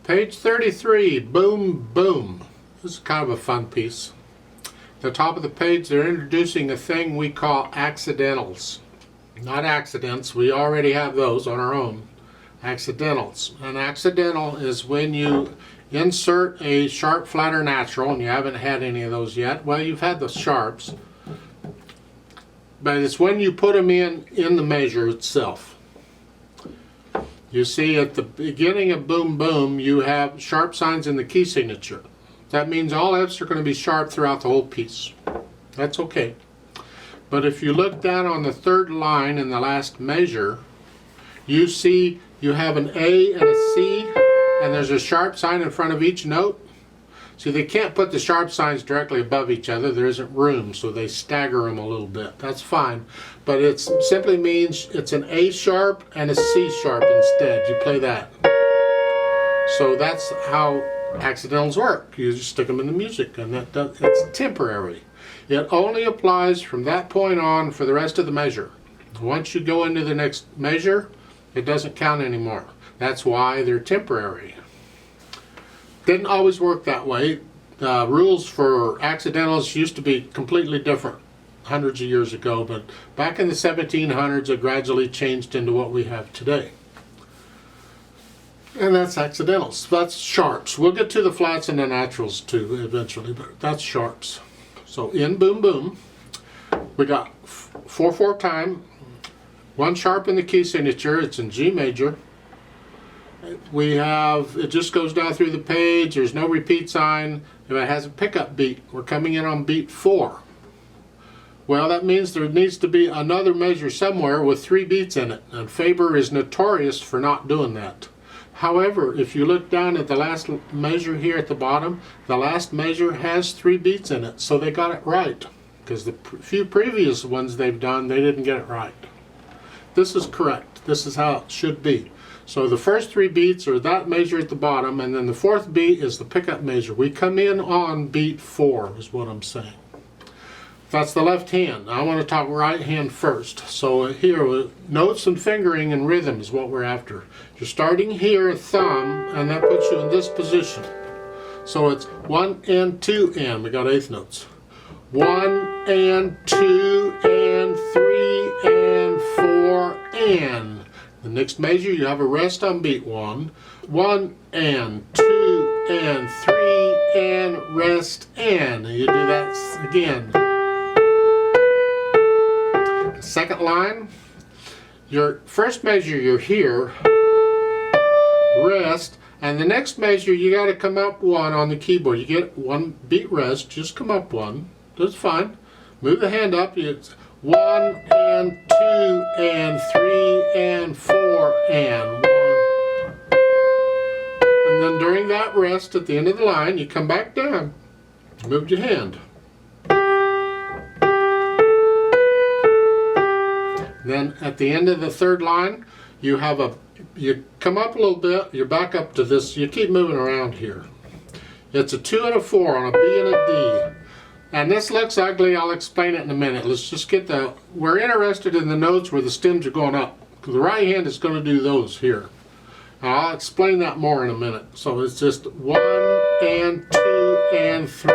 Page 33, Boom Boom. This is kind of a fun piece. At the top of the page, they're introducing a thing we call accidentals. Not accidents, we already have those on our own. Accidentals. An accidental is when you insert a sharp, flat, or natural, and you haven't had any of those yet. Well, you've had the sharps, but it's when you put them in the measure itself. You see at the beginning of Boom Boom, you have sharp signs in the key signature. That means all F's are going to be sharp throughout the whole piece. That's okay. But if you look down on the third line in the last measure, you see you have an A and a C, and there's a sharp sign in front of each note. See, they can't put the sharp signs directly above each other. There isn't room, so they stagger them a little bit. That's fine. But it simply means it's an A sharp and a C sharp instead. You play that. So that's how accidentals work. You just stick them in the music, and it's temporary. It only applies from that point on for the rest of the measure. Once you go into the next measure, it doesn't count anymore. That's why they're temporary. Didn't always work that way. Rules for accidentals used to be completely different hundreds of years ago, but back in the 1700s it gradually changed into what we have today. And that's accidentals. That's sharps. We'll get to the flats and the naturals too eventually, but that's sharps. So in Boom Boom, we got 4/4 time, one sharp in the key signature, it's in G major. We have, it just goes down through the page, there's no repeat sign, if it has a pickup beat, we're coming in on beat 4. Well, that means there needs to be another measure somewhere with 3 beats in it, and Faber is notorious for not doing that. However, if you look down at the last measure here at the bottom, the last measure has 3 beats in it, so they got it right. Because the few previous ones they've done, they didn't get it right. This is correct. This is how it should be. So the first 3 beats are that measure at the bottom, and then the 4th beat is the pickup measure. We come in on beat 4 is what I'm saying. That's the left hand. I want to talk right hand first. So here, notes and fingering and rhythm is what we're after. You're starting here at thumb, and that puts you in this position. So it's 1 and 2 and. We got 8th notes. 1 and 2 and 3 and 4 and. The next measure, you have a rest on beat 1. 1 and 2 and 3 and rest and. You do that again. Second line, your first measure you're here, rest, and the next measure you got to come up 1 on the keyboard. You get 1 beat rest, just come up 1. That's fine. Move the hand up. It's 1 and 2 and 3 and 4 and 1. And then during that rest at the end of the line, you come back down. Move your hand. Then at the end of the third line, you come up a little bit, you're back up to this, you keep moving around here. It's a 2 and a 4 on a B and a D. And this looks ugly, I'll explain it in a minute. Let's just get we're interested in the notes where the stems are going up. The right hand is going to do those here. And I'll explain that more in a minute. So it's just 1 and 2 and 3.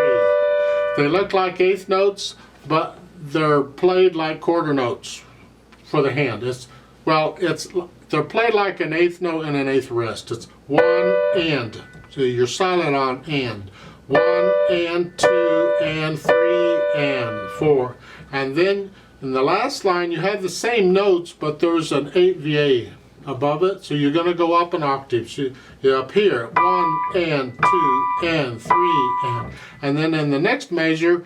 They look like 8th notes, but they're played like quarter notes. For the hand, they're played like an 8th note and an 8th rest. It's 1 and, so you're silent on and. 1 and 2 and 3 and 4, and then in the last line you have the same notes, but there's an 8 VA above it, so you're going to go up an octave. So you're up here, 1 and 2 and 3 and then in the next measure.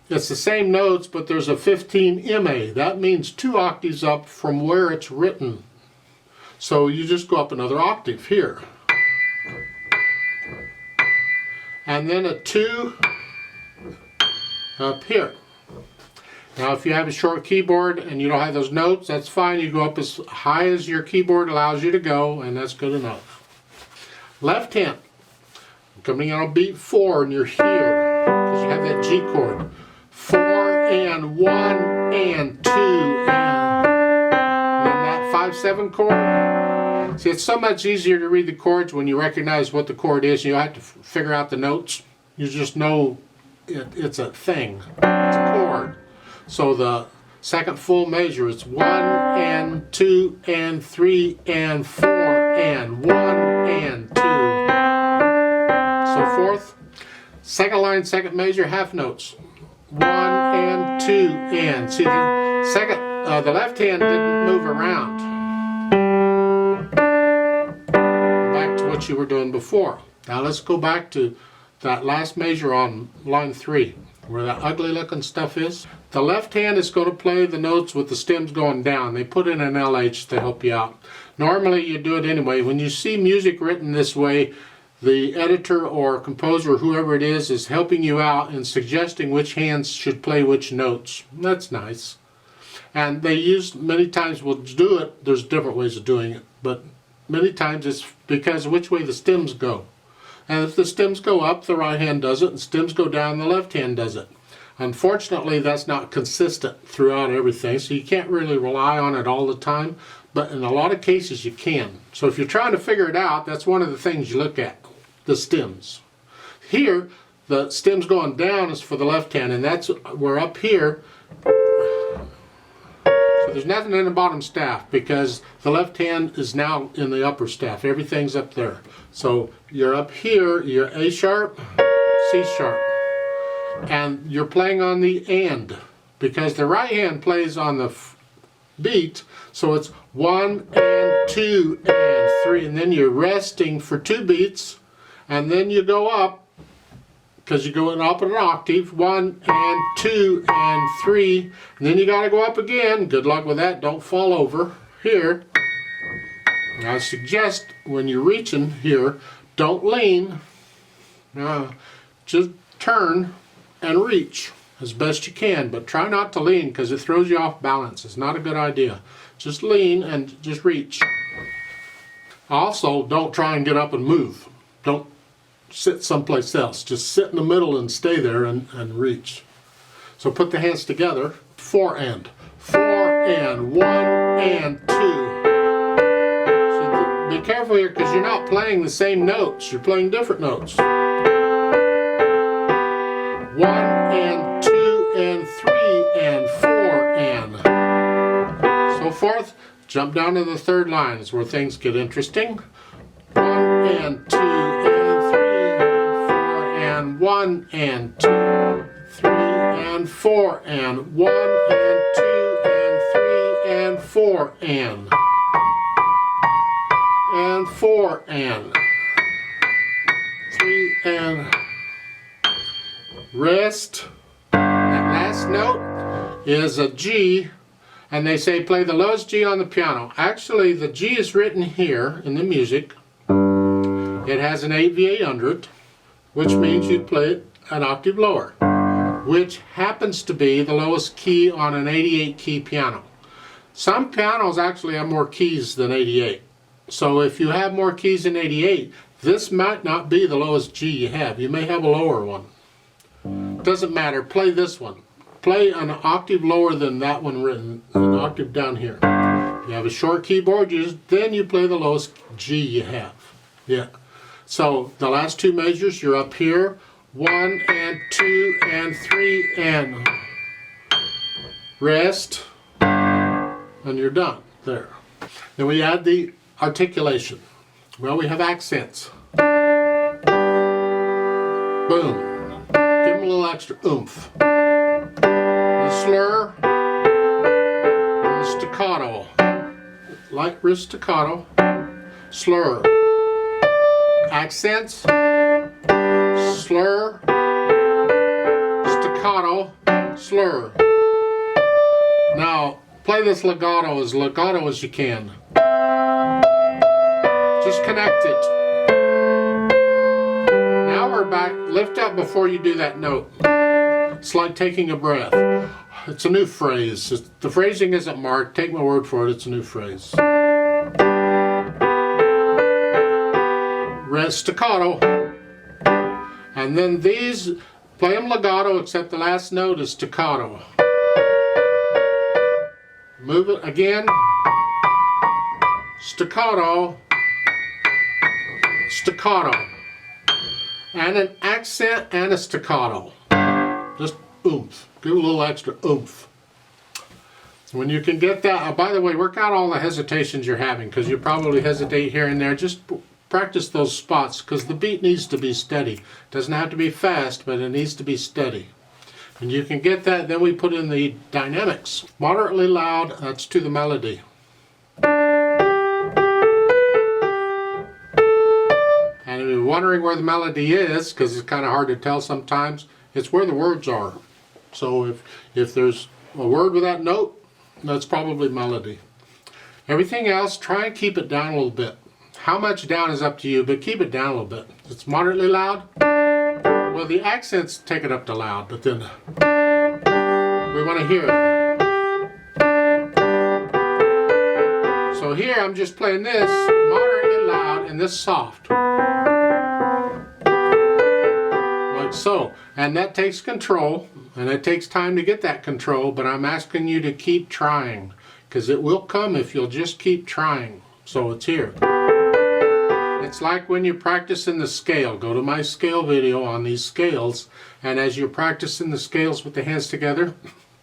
It's the same notes, but there's a 15 MA. That means 2 octaves up from where it's written. So you just go up another octave here. And then a 2 up here. Now if you have a short keyboard and you don't have those notes, that's fine. You go up as high as your keyboard allows you to go, and that's good enough. Left hand. Coming on beat 4, and you're here, because you have that G chord. 4 and 1 and 2 and then that 5/7 chord, See, it's so much easier to read the chords when you recognize what the chord is. You don't have to figure out the notes. You just know it's a thing. It's a chord. So the second full measure is 1 and 2 and 3 and 4 and 1 and 2. So forth. Second line, second measure, half notes. 1 and 2 and. See, the left hand didn't move around. Back to what you were doing before. Now let's go back to that last measure on line 3, where that ugly looking stuff is. The left hand is going to play the notes with the stems going down. They put in an LH to help you out. Normally you do it anyway. When you see music written this way, the editor or composer, whoever it is helping you out and suggesting which hands should play which notes. That's nice. And they use, many times will do it, there's different ways of doing it, but many times it's because of which way the stems go. And if the stems go up, the right hand does it, and stems go down, the left hand does it. Unfortunately, that's not consistent throughout everything, so you can't really rely on it all the time, but in a lot of cases you can. So if you're trying to figure it out, that's one of the things you look at, the stems. Here, the stems going down is for the left hand, and that's, we're up here. So there's nothing in the bottom staff because the left hand is now in the upper staff. Everything's up there. So you're up here, you're A sharp, C sharp. And you're playing on the and because the right hand plays on the beat. So it's 1 and 2 and 3. And then you're resting for 2 beats. And then you go up because you're going up an octave. 1 and 2 and 3. And then you got to go up again. Good luck with that. Don't fall over here. I suggest when you're reaching here, don't lean. Just turn and reach as best you can, but try not to lean because it throws you off balance. It's not a good idea. Just lean and just reach. Also, don't try and get up and move. Don't sit someplace else. Just sit in the middle and stay there and reach. So put the hands together. 4 and. 4 and. 1 and 2. Be careful here because you're not playing the same notes. You're playing different notes. 1 and 2 and 3 and 4 and. So forth. Jump down to the third line is where things get interesting. 1 and 2 and 3 and 4 and 1 and 2, 3 and 4 and 1 and 2 and 3 and 4 and. And 4 and 3 and rest. That last note is a G, and they say play the lowest G on the piano. Actually, the G is written here in the music. It has an 8V8 under it, which means you'd play it an octave lower, which happens to be the lowest key on an 88 key piano. Some pianos actually have more keys than 88. So if you have more keys than 88, this might not be the lowest G you have. You may have a lower one. Doesn't matter. Play this one. Play an octave lower than that one written, an octave down here. If you have a short keyboard, then you play the lowest G you have. Yeah. So the last 2 measures, you're up here. 1 and 2 and 3 and rest. And you're done. There. Then we add the articulation. Well, we have accents. Boom. Give them a little extra oomph. The slur, and the staccato. Light wrist staccato. Slur. Accents. Slur. Staccato. Slur. Now, play this legato as you can. Just connect it. Now we're back. Lift up before you do that note. It's like taking a breath. It's a new phrase. The phrasing isn't marked. Take my word for it. It's a new phrase. Rest staccato. And then these, play them legato except the last note is staccato. Move it again. Staccato. staccato, and an accent and a staccato. Just oomph. Give a little extra oomph. When you can get that, by the way, work out all the hesitations you're having, because you probably hesitate here and there. Just practice those spots, because the beat needs to be steady. It doesn't have to be fast, but it needs to be steady. And you can get that, then we put in the dynamics. Moderately loud, that's to the melody. And if you're wondering where the melody is, because it's kind of hard to tell sometimes, it's where the words are. So if there's a word with that note, that's probably melody. Everything else, try and keep it down a little bit. How much down is up to you, but keep it down a little bit. It's moderately loud. Well, the accents take it up to loud, but then we want to hear it. So here I'm just playing this moderately loud and this soft. Like so. And that takes control, and it takes time to get that control, but I'm asking you to keep trying, because it will come if you'll just keep trying. So it's here. It's like when you're practicing the scale. Go to my scale video on these scales, and as you're practicing the scales with the hands together,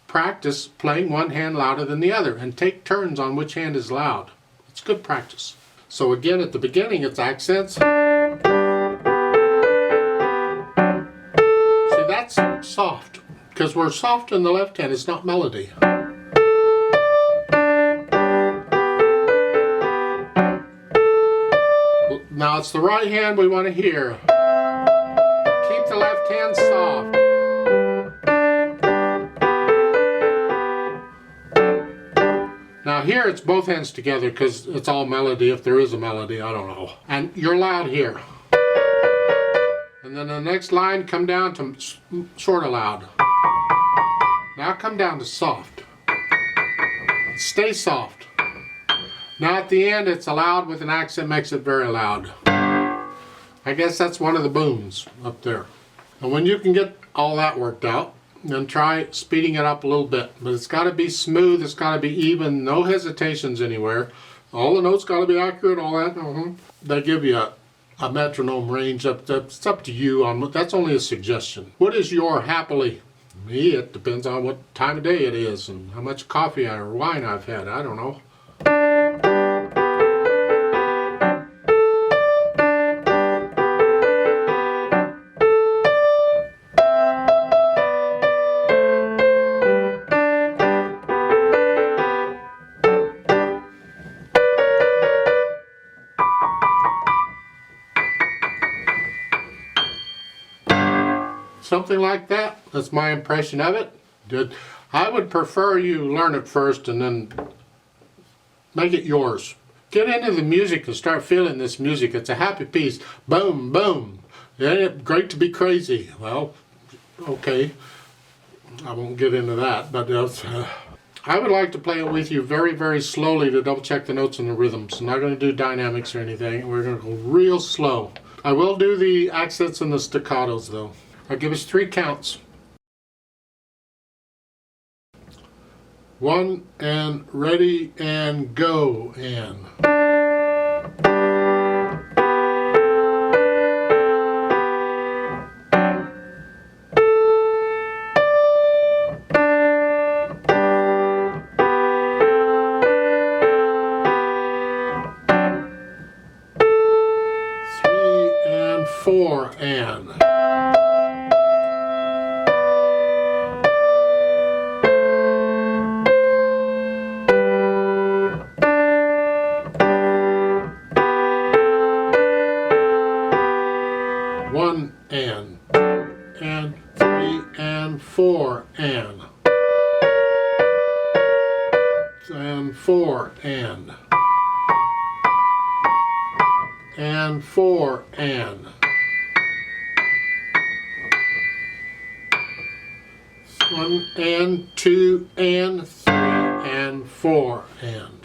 practice playing one hand louder than the other, and take turns on which hand is loud. It's good practice. So again, at the beginning, it's accents. That's soft, because we're soft in the left hand, it's not melody. Now it's the right hand we want to hear. Keep the left hand soft. Now here it's both hands together, because it's all melody, if there is a melody, I don't know. And you're loud here. And then the next line, come down to sort of loud. Now come down to soft. Stay soft. Now at the end, it's loud with an accent, makes it very loud. I guess that's one of the booms up there. And when you can get all that worked out, then try speeding it up a little bit. But it's got to be smooth, it's got to be even, no hesitations anywhere. All the notes got to be accurate, all that. They give you a metronome range up. It's up to you. That's only a suggestion. What is your happily? Me, it depends on what time of day it is and how much coffee or wine I've had. I don't know. Something like that. That's my impression of it. Good. I would prefer you learn it first and then make it yours. Get into the music and start feeling this music. It's a happy piece. Boom, boom. Isn't it great to be crazy? Well, okay. I won't get into that, but I would like to play it with you very, very slowly to double check the notes and the rhythms. I'm not going to do dynamics or anything. We're going to go real slow. I will do the accents and the staccatos though. I'll give us 3 counts. 1 and ready and go and. Four and. One and 3 and 4 and 4 and 4 and 1 and 2 and 3 and 4 and